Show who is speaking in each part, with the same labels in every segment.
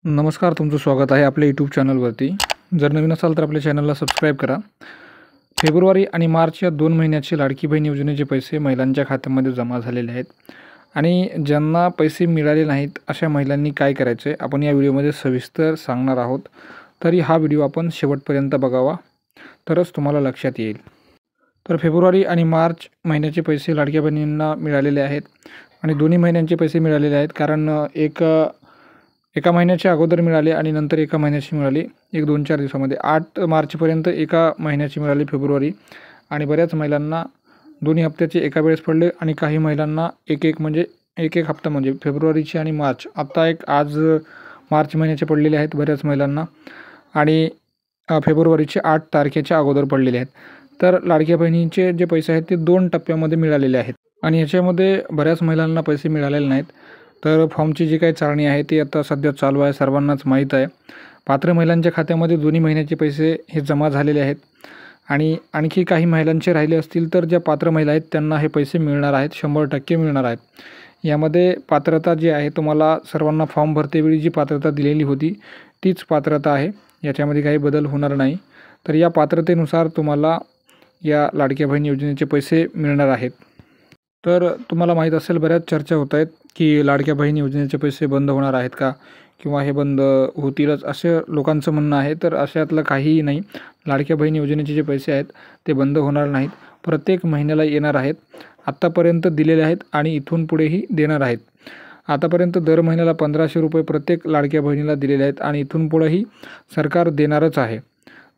Speaker 1: नमस्कार, तुमचं स्वागत आहे आपल्या यूट्यूब चॅनलवरती। जर नवीन असाल तर आपल्या चॅनलला सबस्क्राईब करा। फेब्रुवारी आणि मार्च या 2 महिन्याचे लाडकी बहीण योजनेचे पैसे महिलांच्या खात्यामध्ये जमा झालेले आहेत आणि ज्यांना पैसे मिळाले नाहीत अशा महिलांनी काय करायचे आपण या व्हिडिओमध्ये सविस्तर सांगणार आहोत। तरी हा व्हिडिओ आपण शेवटपर्यंत बघावा, तरच तुम्हाला लक्षात येईल। तर फेब्रुवारी आणि मार्च महिन्याचे पैसे लाडक्या बहिणींना मिळालेले आहेत आणि दोन्ही महिन्यांचे पैसे मिळालेले आहेत, कारण एका महिन्याच्या अगोदर मिळाले आणि नंतर एका महिन्याची मिळाली। 1-2-4 दिवसामध्ये 8 मार्चपर्यंत एका महिन्याची मिळाली फेब्रुवारी, आणि बऱ्याच महिलांना दोन्ही हप्त्याचे एका वेळेस पडले आणि काही महिलांना एक एक हप्ता म्हणजे फेब्रुवारीचे आणि मार्च। आता आज मार्च महिन्याचे पडलेले आहेत बऱ्याच महिलांना, आणि फेब्रुवारीचे 8 तारखेच्या अगोदर पडलेले आहेत। तर लाडक्या बहिणींचे जे पैसे आहेत ते 2 टप्प्यामध्ये मिळालेले आहेत आणि याच्यामध्ये बऱ्याच महिलांना पैसे मिळालेले नाहीत। तर फॉर्मची जी काही चाळणी आहे ती आता सध्या चालू आहे, सर्वांनाच माहीत आहे। पात्र महिलांच्या खात्यामध्ये दोन्ही महिन्याचे पैसे हे जमा झालेले आहेत आणि आणखी काही महिलांचे राहिले असतील तर ज्या पात्र महिला आहेत त्यांना हे पैसे मिळणार आहेत, 100% मिळणार आहेत। यामध्ये पात्रता जी आहे, तुम्हाला सर्वांना फॉर्म भरतेवेळी जी पात्रता दिलेली होती तीच पात्रता आहे, याच्यामध्ये काही बदल होणार नाही। तर या पात्रतेनुसार तुम्हाला या लाडक्या बहीण योजनेचे पैसे मिळणार आहेत। तर तुम्हाला माहीत असेल, बऱ्याच चर्चा होत आहेत की लाडक्या बहीण योजनेचे पैसे बंद होणार आहेत का, किंवा हे बंद होतीलच असे लोकांचं म्हणणं आहे। तर अशातलं काहीही नाही। लाडक्या बहीण योजनेचे जे पैसे आहेत ते बंद होणार नाहीत, प्रत्येक महिन्याला येणार आहेत। आत्तापर्यंत दिलेले आहेत आणि इथून पुढेही देणार आहेत। आतापर्यंत दर महिन्याला 1500 रुपये प्रत्येक लाडक्या बहिणीला दिलेले आहेत आणि इथून पुढेही सरकार देणारच आहे।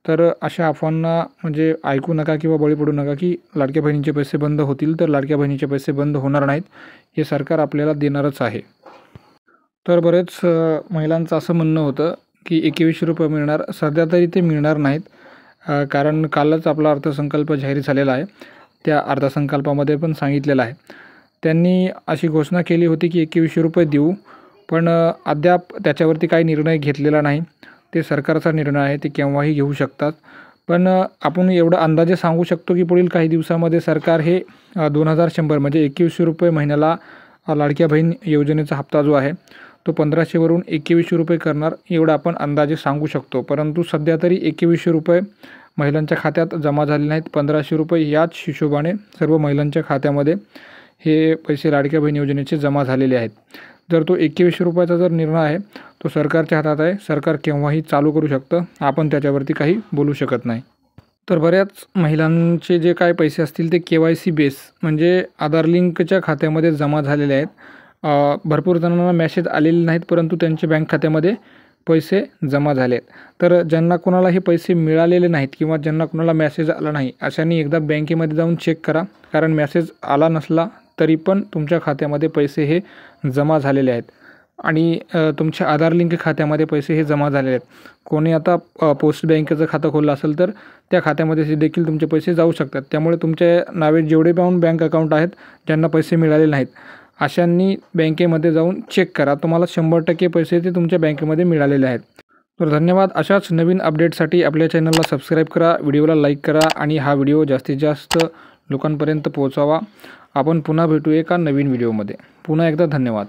Speaker 1: तर अशा अफवांना म्हणजे ऐकू नका किंवा बळी पडू नका की लाडक्या बहिणींचे पैसे बंद होतील। तर लाडक्या बहिणीचे पैसे बंद होणार नाहीत, हे सरकार आपल्याला देणारच आहे। तर बरेच महिलांचं असं म्हणणं होतं की 2100 रुपये मिळणार, सध्या तरी ते मिळणार नाहीत, कारण कालच आपला अर्थसंकल्प जाहीर झालेला आहे। त्या अर्थसंकल्पामध्ये पण सांगितलेलं आहे, त्यांनी अशी घोषणा केली होती की 2100 रुपये देऊ, पण अद्याप त्याच्यावरती काही निर्णय घेतलेला नाही। ते सरकारचा निर्णय आहे, ते केव्हाही घेऊ शकतात। पण आपण एवढं अंदाजे सांगू शकतो की पुढील काही दिवसामध्ये सरकार हे 2100 म्हणजे 2100 रुपये महिन्याला लाडक्या बहीण योजनेचा हप्ता जो आहे तो 1500 वरून 2100 रुपये करणार, एवढं आपण अंदाजे सांगू शकतो। परंतु सध्या तरी 2100 रुपये महिलांच्या खात्यात जमा झाले नाहीत। 1500 रुपये याच हिशोबाने सर्व महिलांच्या खात्यामध्ये हे पैसे लाडक्या बहीण योजनेचे जमा झालेले आहेत। जर तो 2100 रुपयाचा जर निर्णय आहे तो सरकारच्या हातात आहे, सरकार केव्हाही चालू करू शकतं, आपण त्याच्यावरती काही बोलू शकत नाही। तर बऱ्याच महिलांचे जे काय पैसे असतील ते KYC बेस म्हणजे आधार लिंकच्या खात्यामध्ये जमा झालेले आहेत। भरपूर जणांना मेसेज आलेले नाहीत, परंतु त्यांच्या बँक खात्यामध्ये पैसे जमा झाले आहेत। तर ज्यांना कोणाला हे पैसे मिळालेले नाहीत किंवा ज्यांना कोणाला मेसेज आला नाही अशांनी एकदा बँकेमध्ये जाऊन चेक करा, कारण मेसेज आला नसला तरी पण तुमच्या खात्यामध्ये पैसे हे जमा झालेले आहेत आणि तुमच्या आधार लिंक खात्यामध्ये पैसे हे जमा झालेले आहेत। कोणी आता पोस्ट बँकेचं खातं खोललं असेल तर त्या खात्यामध्ये देखील तुमचे पैसे जाऊ शकतात। त्यामुळे तुमच्या नावे जेवढे पण बँक अकाउंट आहेत ज्यांना पैसे मिळाले नाहीत अशांनी बँकेमध्ये जाऊन चेक करा, तुम्हाला 100% पैसे ते तुमच्या बँकेमध्ये मिळालेले आहेत। तर धन्यवाद। अशाच नवीन अपडेटसाठी आपल्या चॅनलला सबस्क्राईब करा, व्हिडिओला लाईक करा आणि हा व्हिडिओ जास्तीत जास्त लोकांपर्यंत पोहोचवा। आपण पुन्हा भेटू एका नवीन व्हिडिओमध्ये। पुन्हा एकदा धन्यवाद।